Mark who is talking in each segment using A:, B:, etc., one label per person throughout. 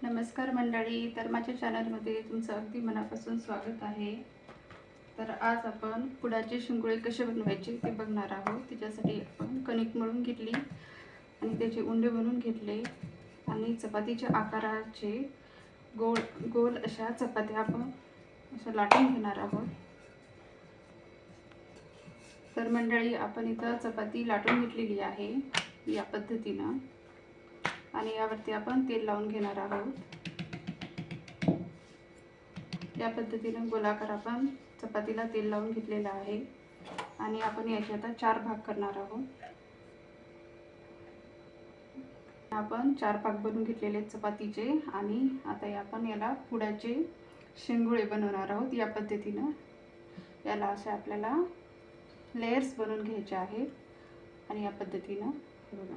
A: नमस्कार मंडळी, तर माझ्या चॅनलमध्ये तुमचं अगदी मनापासून स्वागत आहे। तर आज आपण पुडाचे शिंगोळे कसे बनवायचे ते बघणार आहोत। त्याच्यासाठी आपण कणिक मळून घेतली आणि त्याचे उंडे बनवून घेतले आणि चपातीच्या आकाराचे गोल गोल अशा चपात्या आपण अशा लाटून घेणार आहोत। तर मंडळी, आपण इथं चपाती लाटून घेतलेली आहे या पद्धतीनं आणि यावरती आपण तेल लावून घेणार आहोत। या पद्धतीने गोलाकार आपण चपातीला तेल लावून घेतलेला आहे आणि आपण याचे आता 4 भाग करणार आहोत। आपण 4 भाग बनवून घेतलेले चपातीचे आणि आता आपण याला पुडाचे शिंगोळे बनवणार आहोत। या पद्धतीने याला असे आपल्याला लेयर्स बनवून घ्यायचे आहेत आणि या पद्धतीने बघा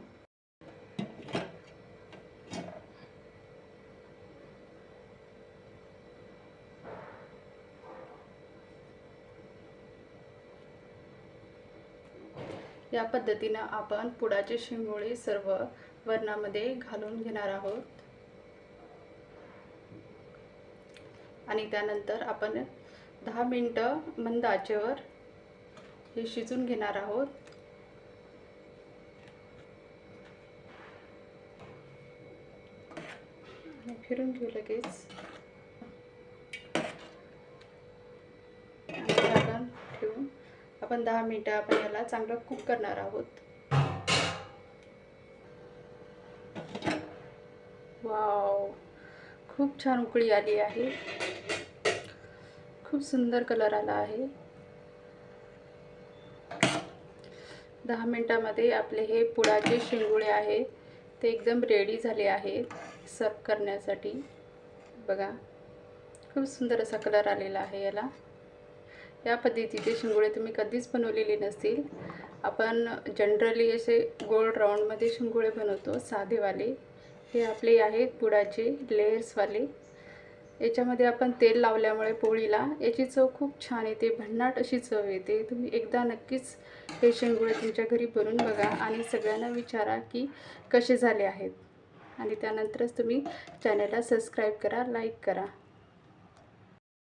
A: या पद्धतीने आपण पुडाचे शिंगोळे सर्व वरणामध्ये घालून घेणार आहोत आणि त्यानंतर आपण 10 मिनिटं मंद आचेवर हे शिजून घेणार आहोत। फिरून घेऊ लगेच झाकण ठेवून आपण 10 मिनिटं आपण याला चांगलं कुक करणार आहोत। वाव, खूप छान उकळी आली आहे, खूप सुंदर कलर आला आहे। 10 मिनिटांमध्ये आपले हे पुडाचे शिंगोळे आहेत ते एकदम रेडी झाले आहेत सर्व करण्यासाठी। बघा, खूप सुंदर असा कलर आलेला आहे याला। या पद्धतीचे शिंगोळे तुम्ही कधीच बनवलेले नसतील। आपण जनरली असे गोल राऊंडमध्ये शिंगोळे बनवतो साधेवाले। हे आपले आहेत पुडाचे लेयर्सवाले। याच्यामध्ये आपण तेल लावल्यामुळे पोळीला याची चव खूप छान येते, भन्नाट अशी चव येते। तुम्ही एकदा नक्कीच हे शिंगोळे तुमच्या घरी बनवून बघा आणि सगळ्यांना विचारा की कसे झाले आहेत आणि त्यानंतरच तुम्ही चॅनलला सबस्क्राईब करा, लाईक करा।